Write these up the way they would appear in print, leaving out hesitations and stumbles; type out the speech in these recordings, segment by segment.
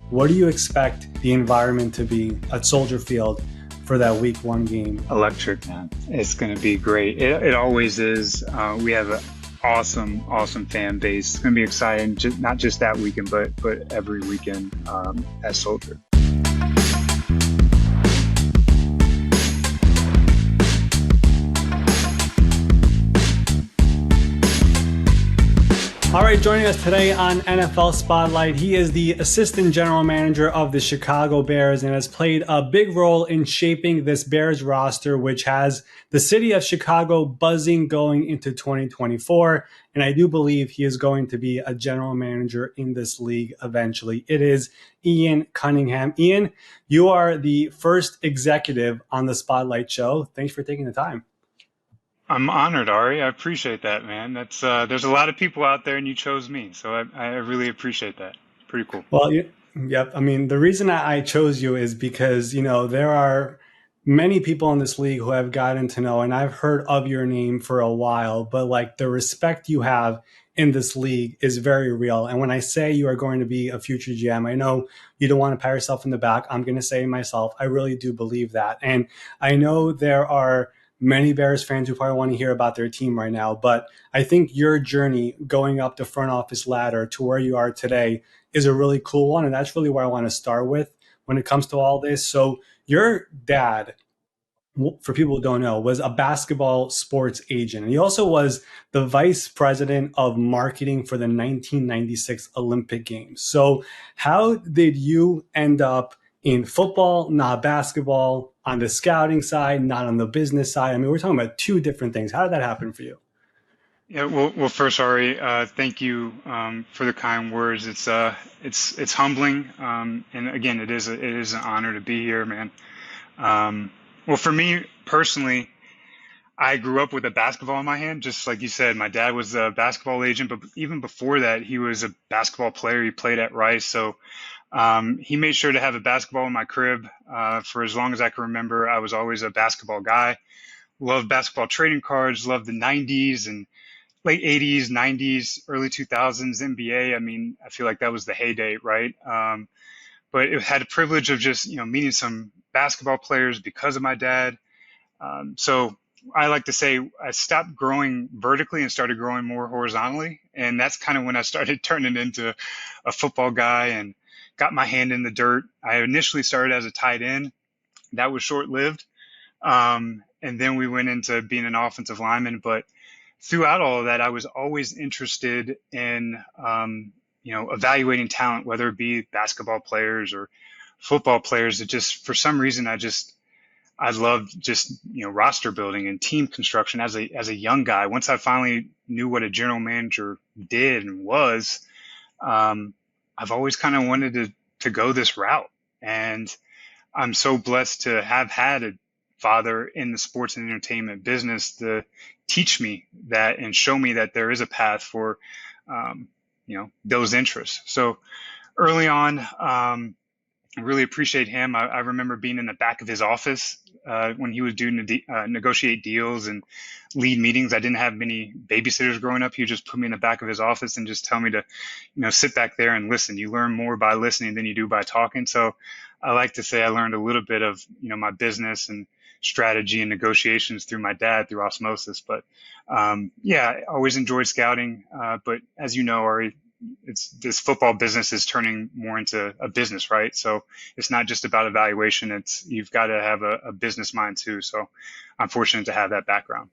What do you expect the environment to be at Soldier Field for that week one game? Electric, man. It's going to be great. It always is. We have an awesome fan base. It's going to be exciting, not just that weekend, but every weekend at Soldier. All right, joining us today on NFL Spotlight, he is the assistant general manager of the Chicago Bears and has played a big role in shaping this Bears roster, which has the city of Chicago buzzing going into 2024. And I do believe he is going to be a general manager in this league eventually. It is Ian Cunningham. Ian, you are the first executive on the Spotlight show. Thanks for taking the time. I'm honored, Ari. I appreciate that, man. That's there's a lot of people out there, and you chose me, so I really appreciate that. Pretty cool. Well, yep. I mean, the reason I chose you is because, there are many people in this league who have gotten to know, and I've heard of your name for a while, but like the respect you have in this league is very real. And when I say you are going to be a future GM, I know you don't want to pat yourself in the back. I'm going to say myself, I really do believe that. And I know there are many Bears fans who probably want to hear about their team right now, but I think your journey going up the front office ladder to where you are today is a really cool one. And that's really where I want to start with when it comes to all this. So your dad, for people who don't know, was a basketball sports agent. And he also was the vice president of marketing for the 1996 Olympic Games. So how did you end up in football, not basketball, on the scouting side, not on the business side? I mean, we're talking about two different things. How did that happen for you? Yeah, well, first, Ari, thank you for the kind words. It's humbling, and again, it is an honor to be here, man. Well, for me personally, I grew up with a basketball in my hand, just like you said. My dad was a basketball agent, but even before that, he was a basketball player. He played at Rice, so he made sure to have a basketball in my crib for as long as I can remember. I was always a basketball guy. Loved basketball trading cards. Loved the '90s and late '80s, '90s, early 2000s NBA. I mean, I feel like that was the heyday, right? But it had the privilege of just meeting some basketball players because of my dad. So I like to say I stopped growing vertically and started growing more horizontally, and that's kind of when I started turning into a football guy and got my hand in the dirt. I initially started as a tight end. That was short-lived. And then we went into being an offensive lineman. But throughout all of that, I was always interested in, evaluating talent, whether it be basketball players or football players. It just, for some reason, I loved just, roster building and team construction as a young guy. Once I finally knew what a general manager did and was, I've always kind of wanted to go this route. And I'm so blessed to have had a father in the sports and entertainment business to teach me that and show me that there is a path for, those interests. So early on, I really appreciate him. I remember being in the back of his office when he was doing negotiate deals and lead meetings. I didn't have many babysitters growing up. He would just put me in the back of his office and just tell me to, sit back there and listen. You learn more by listening than you do by talking. So I like to say I learned a little bit of, my business and strategy and negotiations through my dad through osmosis. But I always enjoyed scouting. But as you know, Ari, this football business is turning more into a business, right? So it's not just about evaluation. You've got to have a business mind too. So I'm fortunate to have that background.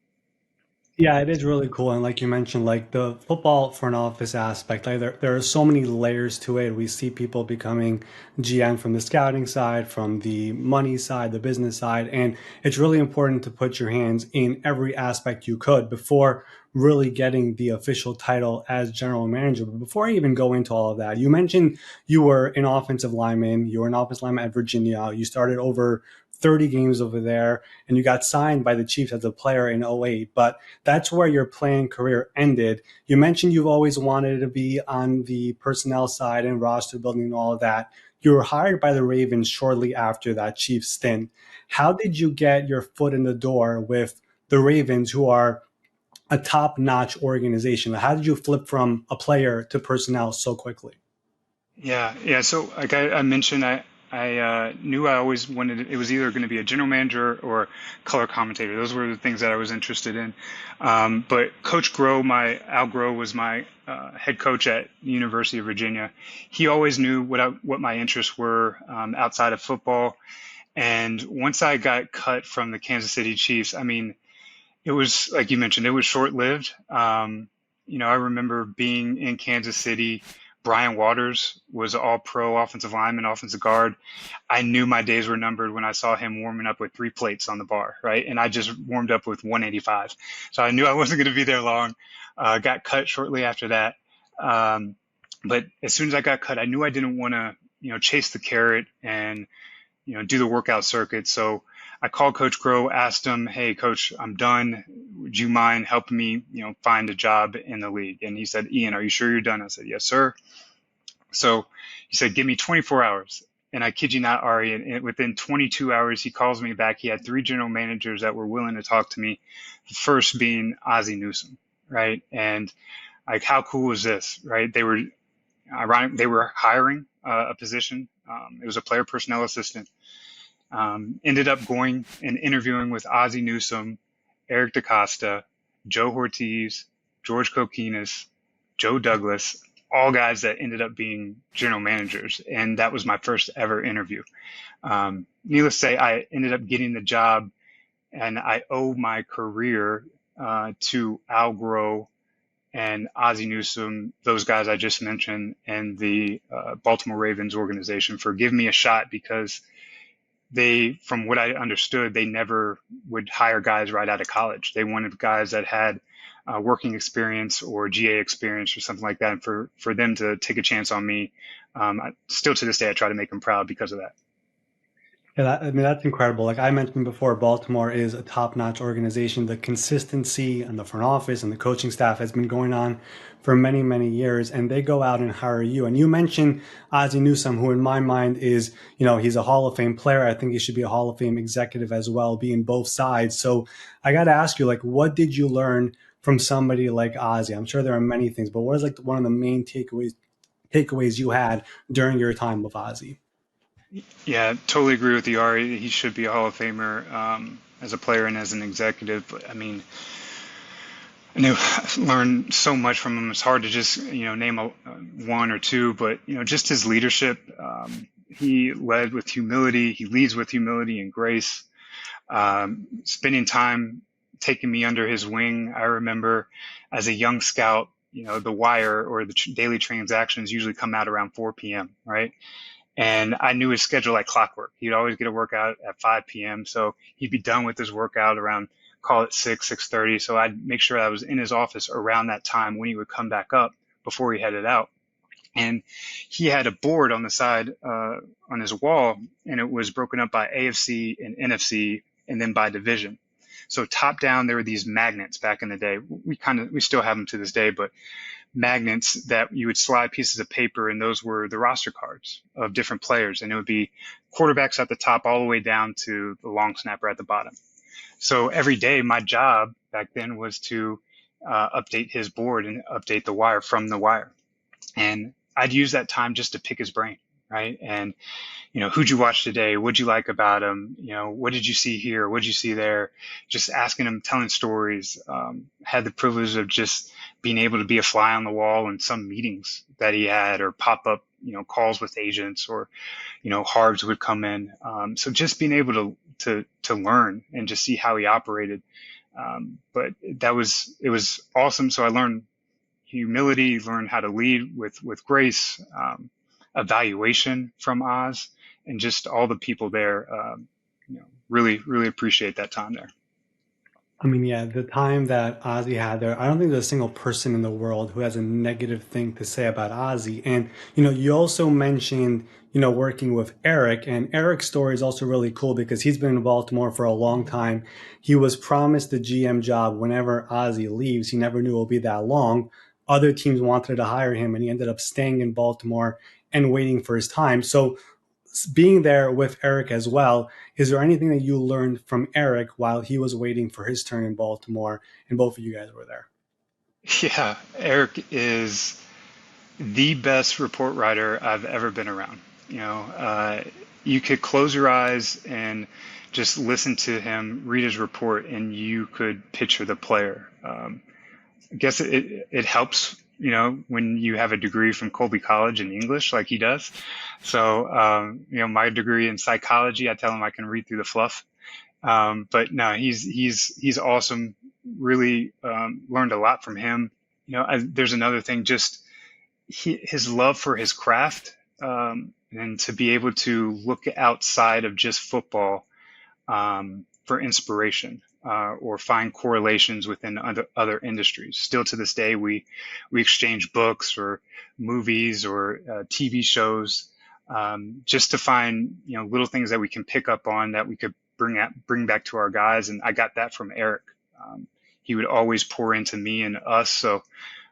Yeah, it is really cool. And like you mentioned, like the football front office aspect, like there are so many layers to it. We see people becoming GM from the scouting side, from the money side, the business side. And it's really important to put your hands in every aspect you could before really getting the official title as general manager. But before I even go into all of that, you mentioned you were an offensive lineman. You were an offensive lineman at Virginia. You started over 30 games over there, and you got signed by the Chiefs as a player in '08. But that's where your playing career ended. You mentioned you've always wanted to be on the personnel side and roster building and all of that. You were hired by the Ravens shortly after that Chiefs stint. How did you get your foot in the door with the Ravens, who are a top-notch organization? How did you flip from a player to personnel so quickly? Yeah. So like I mentioned, I knew I always wanted it was either going to be a general manager or color commentator. Those were the things that I was interested in. But Coach Grow, my Al Grow was my head coach at the University of Virginia. He always knew what my interests were outside of football. And once I got cut from the Kansas City Chiefs, I mean, it was like you mentioned, it was short-lived. I remember being in Kansas City. Brian Waters was all-pro offensive lineman, offensive guard. I knew my days were numbered when I saw him warming up with 3 plates on the bar, right? And I just warmed up with 185. So I knew I wasn't going to be there long. Got cut shortly after that. Um, but as soon as I got cut, I knew I didn't want to, chase the carrot and do the workout circuit. So I called Coach Grow, asked him, "Hey, Coach, I'm done. Would you mind helping me, find a job in the league?" And he said, "Ian, are you sure you're done?" I said, "Yes, sir." So he said, "Give me 24 hours." And I kid you not, Ari, and within 22 hours, he calls me back. He had 3 general managers that were willing to talk to me. The first being Ozzie Newsome, right? And like, how cool is this, right? They were ironic. They were hiring a position. It was a player personnel assistant. Ended up going and interviewing with Ozzie Newsome, Eric DaCosta, Joe Ortiz, George Kokinis, Joe Douglas, all guys that ended up being general managers. And that was my first ever interview. Needless to say, I ended up getting the job, and I owe my career to Al Groh and Ozzie Newsome, those guys I just mentioned, and the Baltimore Ravens organization for giving me a shot, because from what I understood, they never would hire guys right out of college. They wanted guys that had working experience or GA experience or something like that. And for them to take a chance on me, still to this day, I try to make them proud because of that. Yeah, I mean, that's incredible. Like I mentioned before, Baltimore is a top-notch organization. The consistency and the front office and the coaching staff has been going on for many, many years, and they go out and hire you. And you mentioned Ozzie Newsome, who in my mind is, he's a Hall of Fame player. I think he should be a Hall of Fame executive as well, being both sides. So I got to ask you, like, what did you learn from somebody like Ozzie? I'm sure there are many things, but what is like one of the main takeaways you had during your time with Ozzie? Yeah, totally agree with you, Ari. He should be a Hall of Famer as a player and as an executive. But I mean, I knew learned so much from him. It's hard to just name one or two, but just his leadership. He led with humility. He leads with humility and grace. Spending time taking me under his wing. I remember as a young scout, the wire or the daily transactions usually come out around 4 p.m., right? And I knew his schedule like clockwork. He'd always get a workout at 5 p.m. So he'd be done with his workout around, call it 6:30. So I'd make sure I was in his office around that time when he would come back up before he headed out. And he had a board on the side on his wall, and it was broken up by AFC and NFC, and then by division. So top down, there were these magnets back in the day. We still have them to this day, but magnets that you would slide pieces of paper, and those were the roster cards of different players. And it would be quarterbacks at the top all the way down to the long snapper at the bottom. So every day, my job back then was to update his board and update the wire from the wire. And I'd use that time just to pick his brain, right? And who'd you watch today? What'd you like about him? What did you see here? What did you see there? Just asking him, telling stories. Had the privilege of just being able to be a fly on the wall in some meetings that he had, or pop up, calls with agents, or, Harbs would come in. So just being able to learn and just see how he operated. But it was awesome. So I learned humility, learned how to lead with grace, evaluation from Oz, and just all the people there. Really, really appreciate that time there. I mean, yeah, the time that Ozzy had there, I don't think there's a single person in the world who has a negative thing to say about Ozzy. And, you also mentioned, working with Eric, and Eric's story is also really cool because he's been in Baltimore for a long time. He was promised the GM job whenever Ozzy leaves. He never knew it would be that long. Other teams wanted to hire him, and he ended up staying in Baltimore and waiting for his time. So, being there with Eric as well, is there anything that you learned from Eric while he was waiting for his turn in Baltimore and both of you guys were there? Yeah, Eric is. the best report writer I've ever been around. You could close your eyes and just listen to him read his report, and you could picture the player. I guess it helps, when you have a degree from Colby College in English, like he does. So, my degree in psychology, I tell him I can read through the fluff. But no, he's awesome. Really learned a lot from him. There's another thing, just his love for his craft, and to be able to look outside of just football, for inspiration, or find correlations within other industries. Still to this day, we exchange books or movies or TV shows, just to find little things that we can pick up on that we could bring back to our guys. And I got that from Eric. He would always pour into me and us. So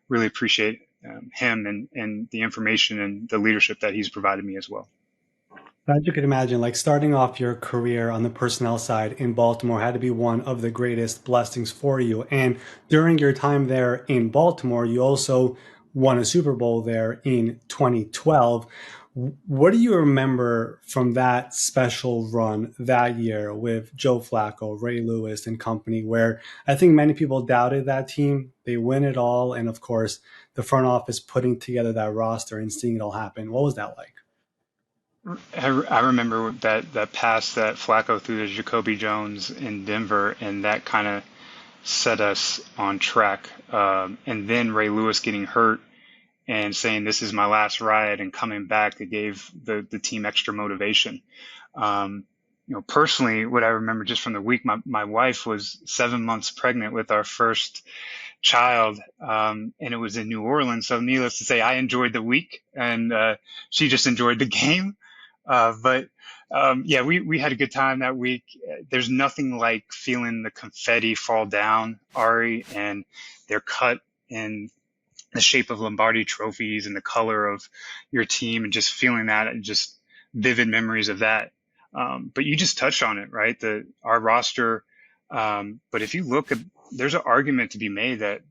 really appreciate him and the information and the leadership that he's provided me as well. As you could imagine, like starting off your career on the personnel side in Baltimore had to be one of the greatest blessings for you. And during your time there in Baltimore, you also won a Super Bowl there in 2012. What do you remember from that special run that year with Joe Flacco, Ray Lewis, and company, where I think many people doubted that team? They win it all. And of course, the front office putting together that roster and seeing it all happen. What was that like? I remember that pass that Flacco threw to Jacoby Jones in Denver, and that kind of set us on track. And then Ray Lewis getting hurt and saying, "This is my last ride," and coming back, it gave the team extra motivation. Personally, what I remember just from the week, my wife was 7 months pregnant with our first child, and it was in New Orleans. So needless to say, I enjoyed the week, and she just enjoyed the game. But yeah, we had a good time that week. There's nothing like feeling the confetti fall down, Ari, and they're cut in the shape of Lombardi trophies and the color of your team, and just feeling that, and just vivid memories of that. But you just touched on it, right? Our roster. But if you look at, there's an argument to be made that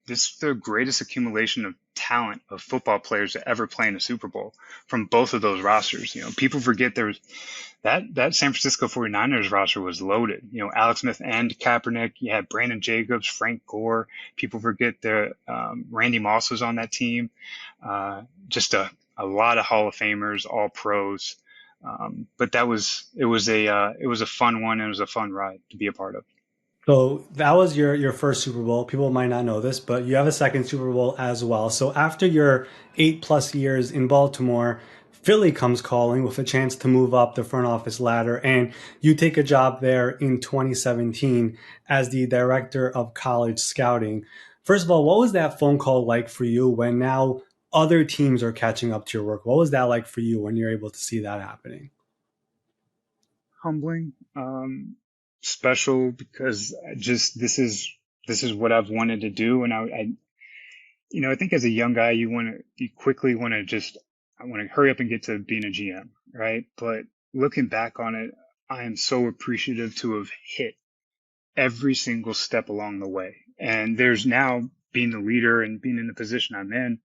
this is the greatest accumulation of talent of football players to ever play in a Super Bowl from both of those rosters. People forget there was that San Francisco 49ers roster was loaded. Alex Smith and Kaepernick. You had Brandon Jacobs, Frank Gore. People forget the Randy Moss was on that team. Just a lot of Hall of Famers, all pros. But it was a fun one. And it was a fun ride to be a part of. So that was your first Super Bowl. People might not know this, but you have a second Super Bowl as well. So after your 8+ years in Baltimore, Philly comes calling with a chance to move up the front office ladder, and you take a job there in 2017 as the director of college scouting. First of all, what was that phone call like for you when now other teams are catching up to your work? What was that like for you when you're able to see that happening? Humbling, special, because just this is what I've wanted to do. And I think as a young guy, you quickly want to just, I want to hurry up and get to being a GM, right? But looking back on it, I am so appreciative to have hit every single step along the way. And there's now, being the leader and being in the position I'm in,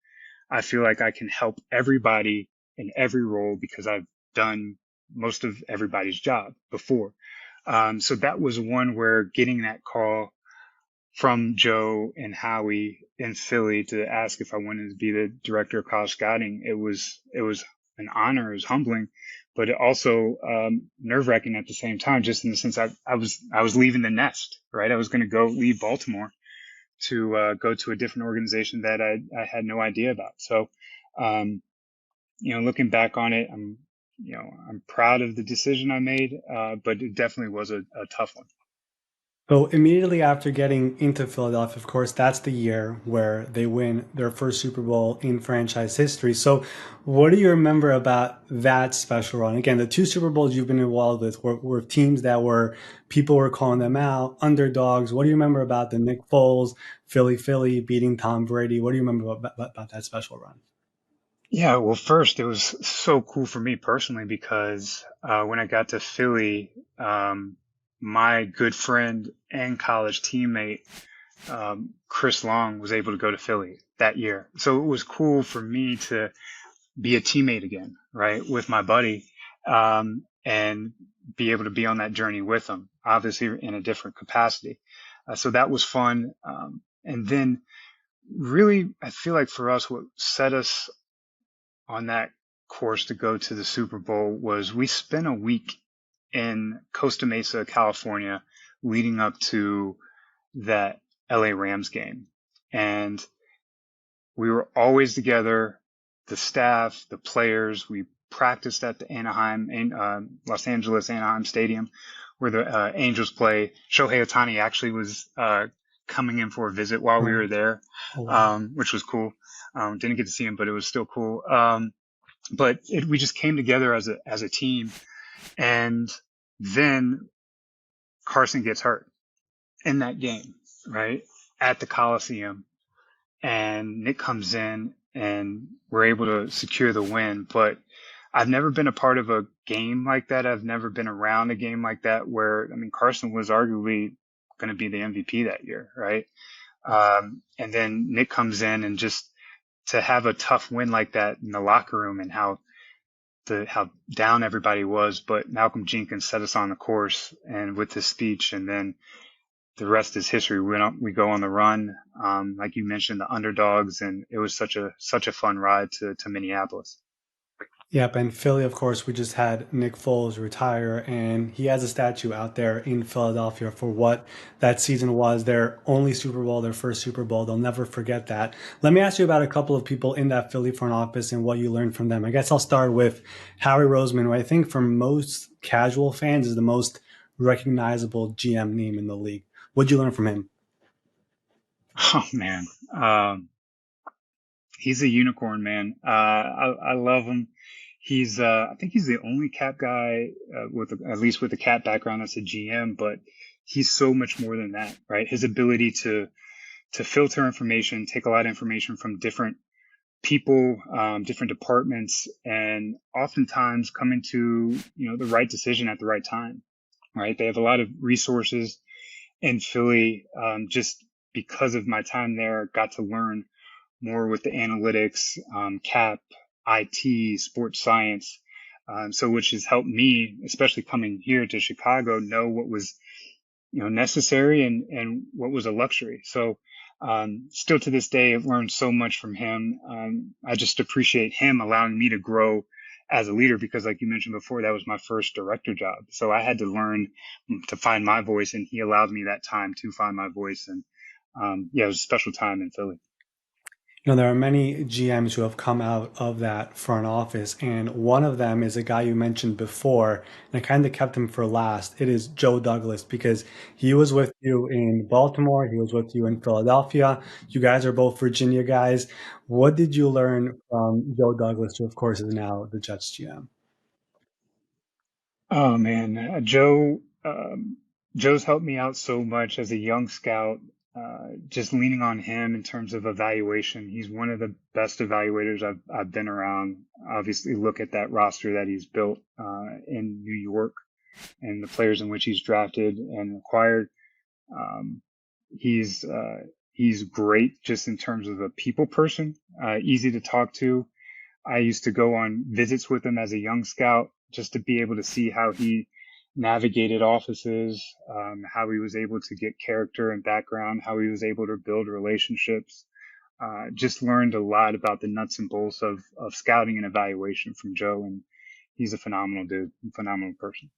I feel like I can help everybody in every role because I've done most of everybody's job before. So that was one where getting that call from Joe and Howie in Philly to ask if I wanted to be the director of college scouting, it was an honor. It was humbling, but it also nerve wracking at the same time, just in the sense I was leaving the nest, right? I was going to go leave Baltimore to go to a different organization that I had no idea about. So, looking back on it, I'm proud of the decision I made, but it definitely was a tough one. So immediately after getting into Philadelphia, of course, that's the year where they win their first Super Bowl in franchise history. So what do you remember about that special run? Again, the two Super Bowls you've been involved with were teams that were, people were calling them out, underdogs. What do you remember about the Nick Foles, Philly beating Tom Brady? What do you remember about that special run? Yeah, well, first, it was so cool for me personally because when I got to Philly, my good friend and college teammate, Chris Long, was able to go to Philly. that year. So it was cool for me to be a teammate again, right, with my buddy, and be able to be on that journey with him, obviously in a different capacity. So that was fun. And then really, I feel like for us, what set us on that course to go to the Super Bowl was we spent a week in Costa Mesa, California, leading up to that LA Rams game. And we were always together, the staff, the players. We practiced at the Los Angeles Anaheim Stadium where the Angels play. Shohei Ohtani actually was coming in for a visit while we were there, Oh, wow. which was cool. Didn't get to see him, but it was still cool. We just came together as a team, and then Carson gets hurt in that game, right, at the Coliseum, and Nick comes in, and we're able to secure the win. But I've never been a part of a game like that. I've never been around a game like that where, I mean, Carson was arguably going to be the MVP that year, right? And then Nick comes in, and just to have a tough win like that in the locker room, and how down everybody was, but Malcolm Jenkins set us on the course, and with his speech, and then the rest is history. We go on the run, like you mentioned, the underdogs, and it was such a fun ride to Minneapolis. Yep, and Philly, of course, we just had Nick Foles retire, and he has a statue out there in Philadelphia for what that season was, their only Super Bowl, their first Super Bowl. They'll never forget that. Let me ask you about a couple of people in that Philly front office and what you learned from them. I guess I'll start with Howie Roseman, who I think for most casual fans is the most recognizable GM name in the league. What'd you learn from him? Oh man, he's a unicorn, man. I love him. I think he's the only cap guy at least with a cap background that's a GM, but he's so much more than that, right? His ability to filter information, take a lot of information from different people, different departments, and oftentimes coming to, the right decision at the right time, right? They have a lot of resources in Philly. Just because of my time there, got to learn more with the analytics, cap, IT, sports science. So which has helped me, especially coming here to Chicago, know what was, necessary, and what was a luxury. So still to this day, I've learned so much from him. I just appreciate him allowing me to grow as a leader, because like you mentioned before, that was my first director job. So I had to learn to find my voice, and he allowed me that time to find my voice. And yeah, it was a special time in Philly. There are many GMs who have come out of that front office, and one of them is a guy you mentioned before, and I kind of kept him for last. It is Joe Douglas, because he was with you in Baltimore, he was with you in Philadelphia. You guys are both Virginia guys. What did you learn from Joe Douglas, who, of course, is now the Jets GM? Oh man, Joe's helped me out so much as a young scout. Just leaning on him in terms of evaluation. He's one of the best evaluators I've been around. Obviously, look at that roster that he's built in New York, and the players in which he's drafted and acquired. Um, he's great just in terms of a people person, easy to talk to. I used to go on visits with him as a young scout, just to be able to see how he navigated offices, how he was able to get character and background, how he was able to build relationships. Just learned a lot about the nuts and bolts of scouting and evaluation from Joe. And he's a phenomenal dude, phenomenal person.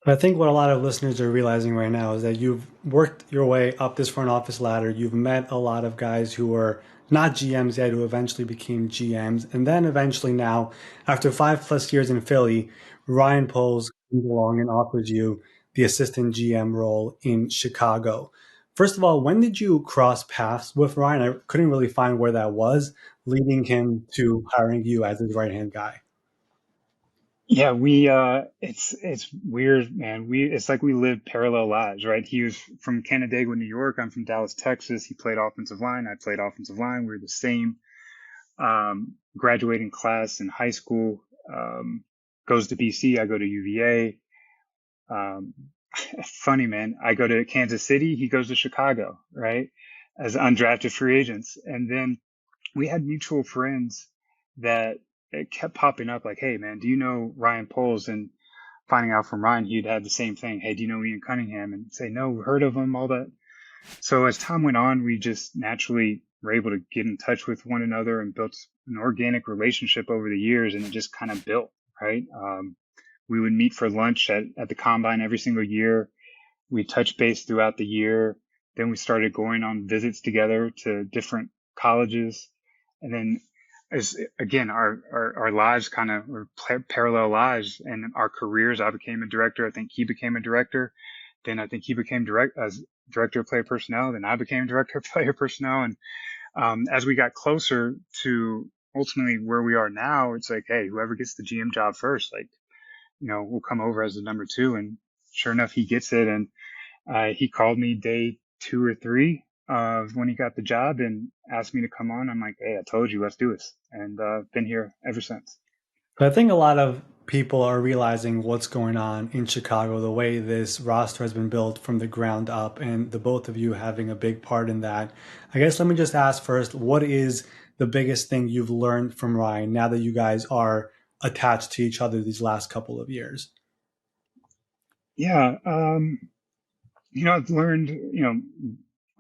But I think what a lot of listeners are realizing right now is that you've worked your way up this front office ladder. You've met a lot of guys who were not GMs yet, who eventually became GMs. And then eventually now, after 5+ years in Philly, Ryan Poles comes along and offers you the assistant GM role in Chicago. First of all, when did you cross paths with Ryan? I couldn't really find where that was, leading him to hiring you as his right hand guy. Yeah, it's weird, man. It's like we live parallel lives, right? He was from Canandaigua, New York. I'm from Dallas, Texas. He played offensive line. I played offensive line. We were the same graduating class in high school. Goes to BC. I go to UVA. Um, Funny, man. I go to Kansas City. He goes to Chicago, right? As undrafted free agents. And then we had mutual friends that it kept popping up like, hey man, do you know Ryan Poles? And finding out from Ryan he'd had the same thing. Hey, do you know Ian Cunningham? And say, no, heard of him, all that. So as time went on, we just naturally were able to get in touch with one another and built an organic relationship over the years, and it just kind of built, right? We would meet for lunch at the combine every single year. We touched base throughout the year. Then we started going on visits together to different colleges. And then as again, our lives kind of were parallel lives and our careers. I became a director. I think he became a director. Then I think he became as director of player personnel. Then I became director of player personnel. And as we got closer to ultimately where we are now, it's like, hey, whoever gets the GM job first, like, we'll come over as the number two. And sure enough, he gets it. And he called me day 2 or 3 of when he got the job and asked me to come on. I'm like, hey, I told you, let's do this. And been here ever since. But I think a lot of people are realizing what's going on in Chicago, the way this roster has been built from the ground up, and the both of you having a big part in that. I guess let me just ask first, what is the biggest thing you've learned from Ryan now that you guys are attached to each other these last couple of years? Yeah. I've learned,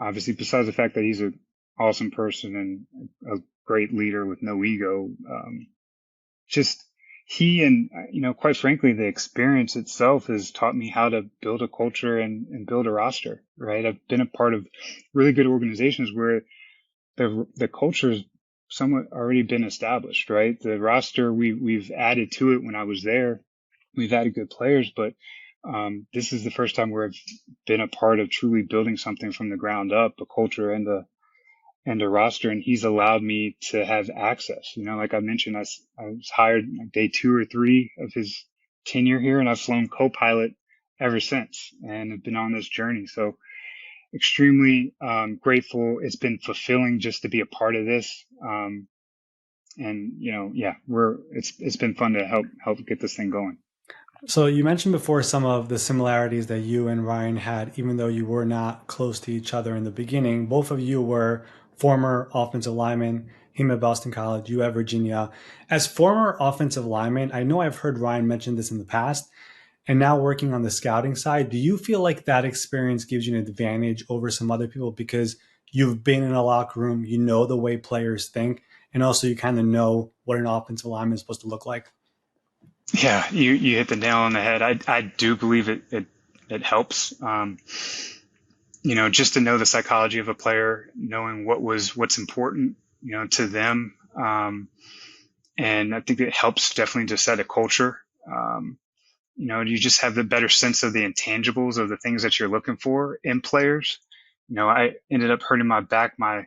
obviously besides the fact that he's an awesome person and a great leader with no ego, just he and, quite frankly, the experience itself has taught me how to build a culture and build a roster, right? I've been a part of really good organizations where the culture's somewhat already been established, right? The roster, we've added to it when I was there. We've added good players, but this is the first time where I've been a part of truly building something from the ground up, a culture and a roster. And he's allowed me to have access. Like I mentioned, I was hired like day 2 or 3 of his tenure here, and I've flown co-pilot ever since and have been on this journey. So extremely grateful. It's been fulfilling just to be a part of this. And yeah, it's been fun to help get this thing going. So you mentioned before some of the similarities that you and Ryan had, even though you were not close to each other in the beginning. Both of you were former offensive linemen, him at Boston College, you at Virginia. As former offensive linemen, I know I've heard Ryan mention this in the past, and now working on the scouting side, do you feel like that experience gives you an advantage over some other people because you've been in a locker room, you know the way players think, and also you kind of know what an offensive lineman is supposed to look like? Yeah, you hit the nail on the head. I do believe it helps. Just to know the psychology of a player, knowing what's important, to them. And I think it helps definitely to set a culture. You just have the better sense of the intangibles of the things that you're looking for in players. I ended up hurting my back my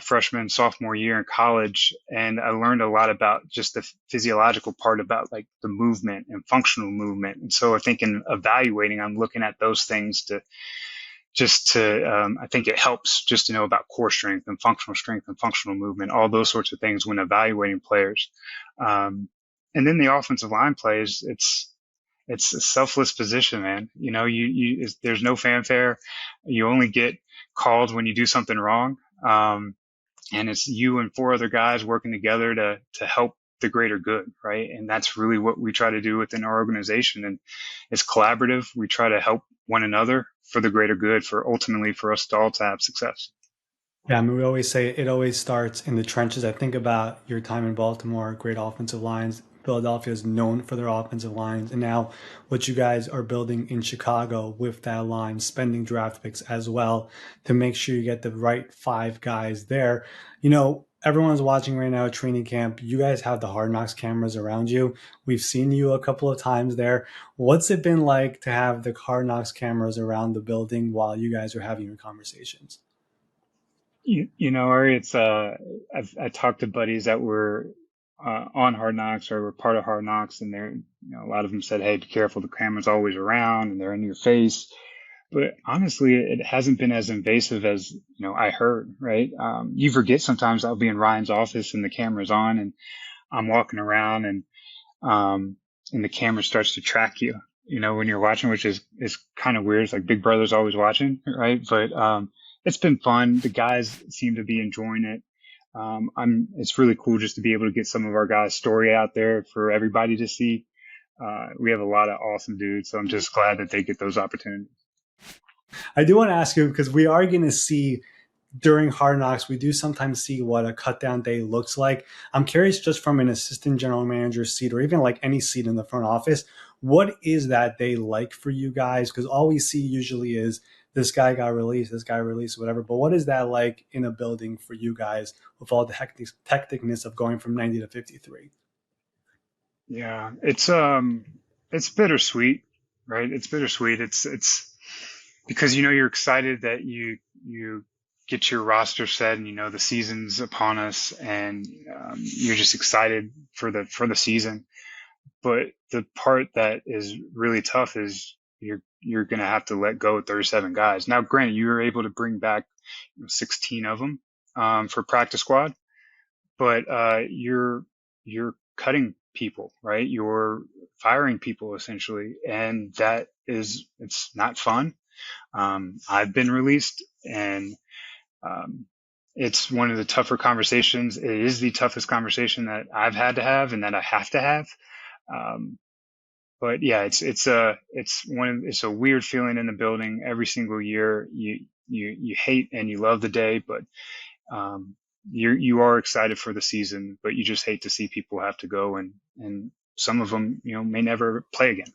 freshman, sophomore year in college. And I learned a lot about just the physiological part about like the movement and functional movement. And so I think in evaluating, I'm looking at those things I think it helps just to know about core strength and functional movement, all those sorts of things when evaluating players. And then the offensive line plays, it's a selfless position, man. There's no fanfare. You only get called when you do something wrong. And it's you and 4 other guys working together to help the greater good, right? And that's really what we try to do within our organization. And it's collaborative. We try to help one another for the greater good, ultimately for us to all to have success. Yeah, I mean, we always say it always starts in the trenches. I think about your time in Baltimore, great offensive lines. Philadelphia is known for their offensive lines. And now what you guys are building in Chicago with that line, spending draft picks as well to make sure you get the right 5 guys there. Everyone's watching right now at training camp. You guys have the Hard Knocks cameras around you. We've seen you a couple of times there. What's it been like to have the Hard Knocks cameras around the building while you guys are having your conversations? Ari, I talked to buddies that were on Hard Knocks or were part of Hard Knocks, and a lot of them said, "Hey, be careful, the camera's always around and they're in your face." But honestly, it hasn't been as invasive as I heard. Right? You forget sometimes I'll be in Ryan's office and the camera's on, and I'm walking around, and the camera starts to track you. When you're watching, which is kind of weird. It's like Big Brother's always watching, right? But it's been fun. The guys seem to be enjoying it. It's really cool just to be able to get some of our guys' story out there for everybody to see. We have a lot of awesome dudes, so I'm just glad that they get those opportunities. I do want to ask you because we are going to see during Hard Knocks, we do sometimes see what a cut down day looks like. I'm curious, just from an assistant general manager seat or even like any seat in the front office, what is that day like for you guys? Because all we see usually is this guy got released, this guy released, whatever. But what is that like in a building for you guys with all the hecticness of going from 90 to 53? Yeah, it's bittersweet, right? It's bittersweet. It's because you're excited that you get your roster set and the season's upon us and you're just excited for the season. But the part that is really tough is you're going to have to let go of 37 guys. Now, granted, you were able to bring back 16 of them for practice squad, but you're cutting people, right? You're firing people essentially, and it's not fun. I've been released, and um, it's one of the tougher conversations. It is the toughest conversation that I've had to have, and that I have to have. Um, but yeah, it's a weird feeling in the building every single year. You hate and you love the day, but um, you are excited for the season, but you just hate to see people have to go, and some of them may never play again.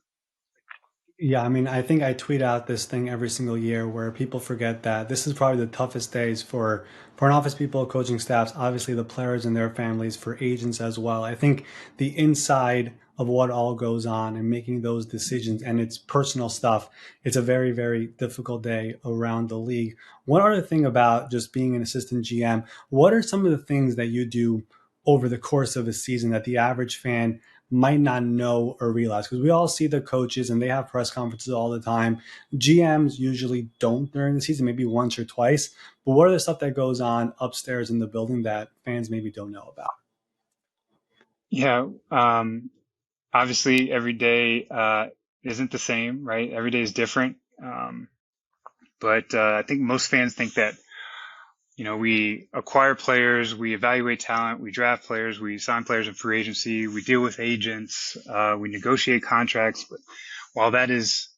Yeah, I mean, I think I tweet out this thing every single year where people forget that this is probably the toughest days for front office people, coaching staffs, obviously the players and their families, for agents as well. I think the inside of what all goes on and making those decisions and it's personal stuff, it's a very, very difficult day around the league. One other thing about just being an assistant GM, what are some of the things that you do over the course of a season that the average fan might not know or realize? Because we all see the coaches and they have press conferences all the time. GMs usually don't during the season, maybe once or twice. But what are the stuff that goes on upstairs in the building that fans maybe don't know about? Yeah, obviously every day isn't the same, right? Every day is different. But I think most fans think that we acquire players, we evaluate talent, we draft players, we sign players in free agency, we deal with agents, we negotiate contracts. But while that is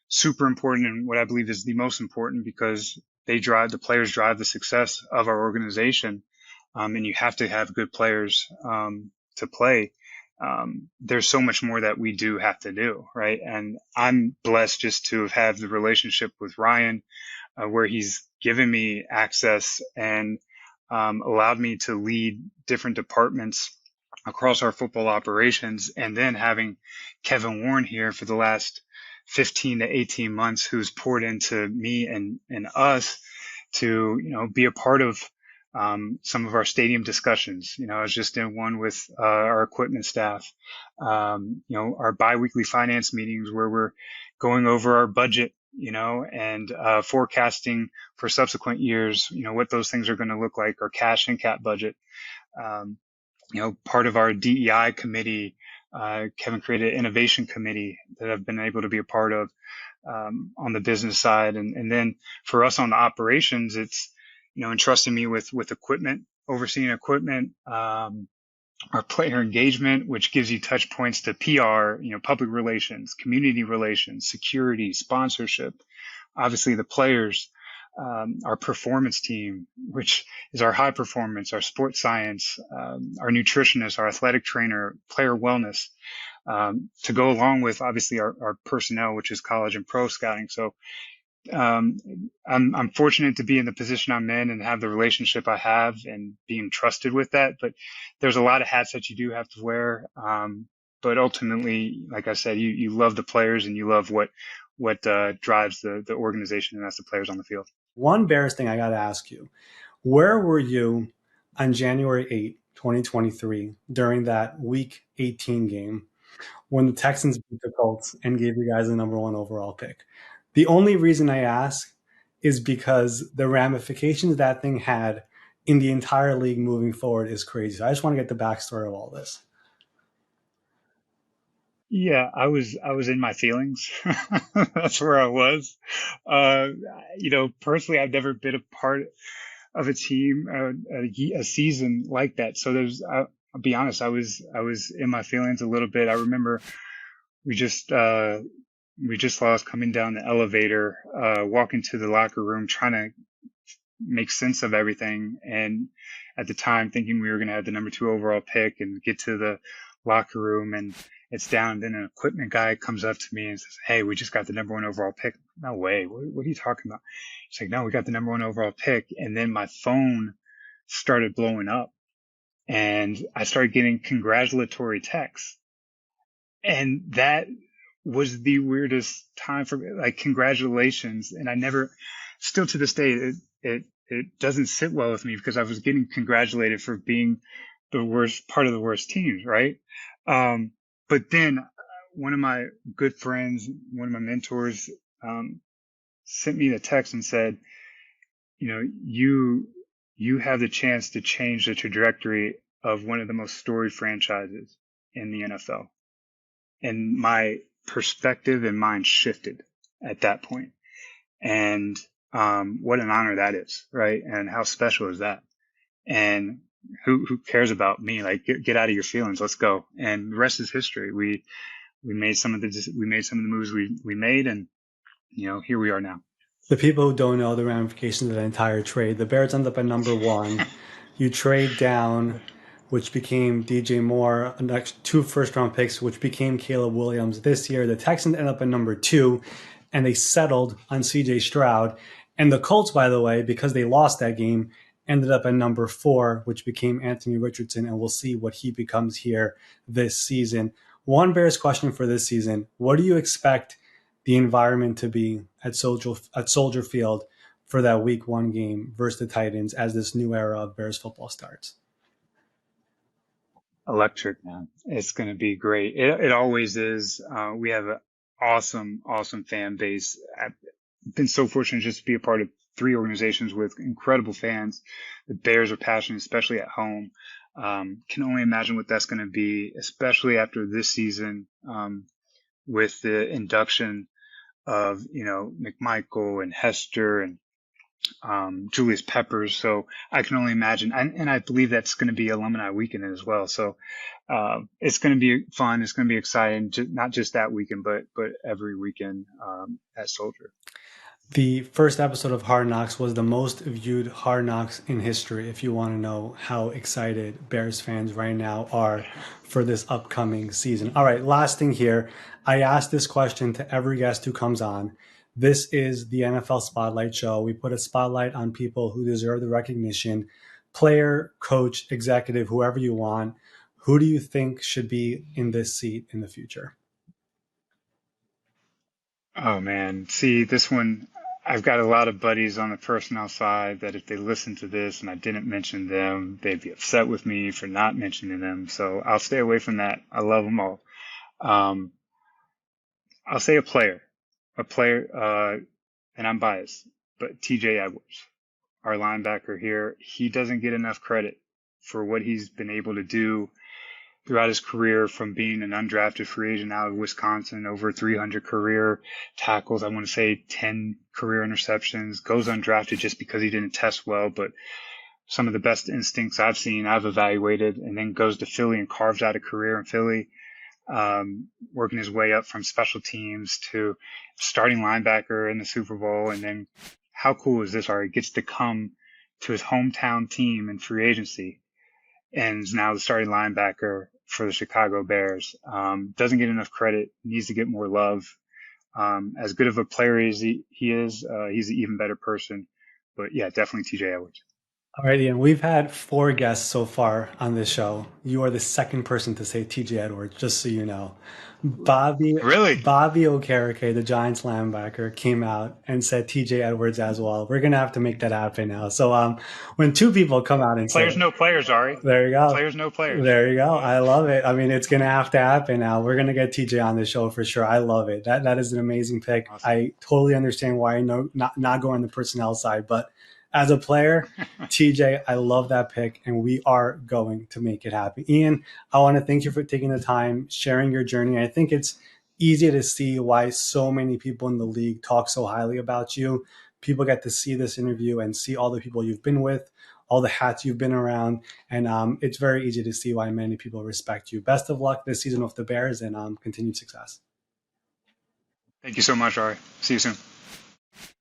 super important and what I believe is the most important because the players drive the success of our organization, and you have to have good players to play. There's so much more that we do have to do, right? And I'm blessed just to have had the relationship with Ryan where he's given me access and allowed me to lead different departments across our football operations. And then having Kevin Warren here for the last 15 to 18 months, who's poured into me and us to, be a part of some of our stadium discussions. I was just in one with our equipment staff, our biweekly finance meetings where we're going over our budget, and forecasting for subsequent years, what those things are going to look like, our cash and cap budget. Um, Part of our DEI committee, Kevin created an innovation committee that I've been able to be a part of on the business side. And then for us on the operations, it's, entrusting me with equipment, overseeing equipment, our player engagement, which gives you touch points to PR, public relations, community relations, security, sponsorship, obviously the players, our performance team, which is our high performance, our sports science, our nutritionist, our athletic trainer, player wellness, to go along with obviously our personnel, which is college and pro scouting. So um, I'm fortunate to be in the position I'm in and have the relationship I have and being trusted with that. But there's a lot of hats that you do have to wear. But ultimately, like I said, you love the players and you love what drives the organization, and that's the players on the field. One Bears thing I got to ask you, where were you on January 8th, 2023, during that week 18 game when the Texans beat the Colts and gave you guys the number one overall pick? The only reason I ask is because the ramifications that thing had in the entire league moving forward is crazy. So I just want to get the backstory of all this. Yeah, I was in my feelings. That's where I was. Uh, Personally, I've never been a part. of a team, a season like that. So I'll be honest, I was in my feelings a little bit. I remember we just, uh, we just lost coming down the elevator, walking to the locker room, trying to make sense of everything. And at the time, thinking we were going to have the number 2 overall pick and get to the locker room, and it's down. Then an equipment guy comes up to me and says, "Hey, we just got the number 1 overall pick." No way. What are you talking about? It's like, "No, we got the number 1 overall pick." And then my phone started blowing up, and I started getting congratulatory texts. And that was the weirdest time for me, like, congratulations. And I never, still to this day, it doesn't sit well with me, because I was getting congratulated for being the worst part of the worst teams, right? But then one of my good friends, one of my mentors, sent me the text and said, you have the chance to change the trajectory of one of the most storied franchises in the NFL. And my perspective and mind shifted at that point. And what an honor that is, right? And how special is that? And who cares about me? Like, get out of your feelings. Let's go. And the rest is history. We made some of the moves we made, and here we are now. The people who don't know the ramifications of the entire trade, the Bears end up at number 1. You trade down, which became DJ Moore, next 2 first-round picks, which became Caleb Williams this year. The Texans end up at number 2, and they settled on C.J. Stroud. And the Colts, by the way, because they lost that game, ended up at number 4, which became Anthony Richardson, and we'll see what he becomes here this season. One Bears question for this season: what do you expect the environment to be at Soldier Field for that Week 1 game versus the Titans as this new era of Bears football starts? Electric, man. It's going to be great. It always is. We have an awesome fan base. I've been so fortunate just to be a part of 3 organizations with incredible fans. The Bears are passionate, especially at home. Can only imagine what that's going to be, especially after this season, with the induction of, McMichael and Hester and Julius Peppers. So I can only imagine. And I believe that's going to be alumni weekend as well. So it's going to be fun. It's going to be exciting, not just that weekend, but every weekend at Soldier. The first episode of Hard Knocks was the most viewed Hard Knocks in history, if you want to know how excited Bears fans right now are for this upcoming season. All right, last thing here. I ask this question to every guest who comes on. This is the NFL Spotlight Show. We put a spotlight on people who deserve the recognition: player, coach, executive, whoever you want. Who do you think should be in this seat in the future? Oh, man. See, this one, I've got a lot of buddies on the personnel side that if they listen to this and I didn't mention them, they'd be upset with me for not mentioning them. So I'll stay away from that. I love them all. I'll say a player, and I'm biased, but TJ Edwards, our linebacker here. He doesn't get enough credit for what he's been able to do throughout his career, from being an undrafted free agent out of Wisconsin, over 300 career tackles. I want to say 10 career interceptions, goes undrafted just because he didn't test well, but some of the best instincts I've seen, I've evaluated, and then goes to Philly and carves out a career in Philly, working his way up from special teams to starting linebacker in the Super Bowl. And then how cool is this, Ari? Gets to come to his hometown team in free agency and is now the starting linebacker for the Chicago Bears. Doesn't get enough credit, needs to get more love. As good of a player as he is, he's an even better person. But yeah, definitely TJ Edwards. All right, Ian, we've had 4 guests so far on this show. You are the second person to say TJ Edwards, just so you know. Bobby Okereke, the Giants linebacker, came out and said TJ Edwards as well. We're going to have to make that happen now. So when 2 people come out and players, no players, Ari. There you go. Players, no players. There you go. I love it. I mean, it's going to have to happen now. We're going to get TJ on the show for sure. I love it. That is an amazing pick. Awesome. I totally understand why not going on the personnel side, but as a player, TJ, I love that pick, and we are going to make it happen. Ian, I want to thank you for taking the time, sharing your journey. I think it's easy to see why so many people in the league talk so highly about you, people get to see this interview and see all the people you've been with, all the hats you've been around, and it's very easy to see why many people respect you. Best of luck this season with the Bears, and continued success. Thank you so much, Ari. See you soon.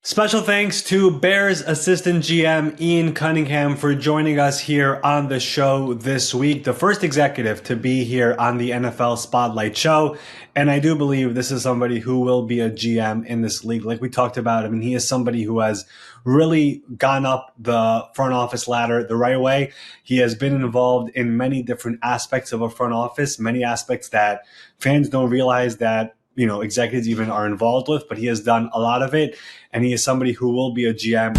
Special thanks to Bears assistant GM Ian Cunningham for joining us here on the show this week, the first executive to be here on the NFL Spotlight Show. And I do believe this is somebody who will be a GM in this league. Like we talked about, I mean, he is somebody who has really gone up the front office ladder the right way. He has been involved in many different aspects of a front office, many aspects that fans don't realize that executives even are involved with, but he has done a lot of it, and he is somebody who will be a GM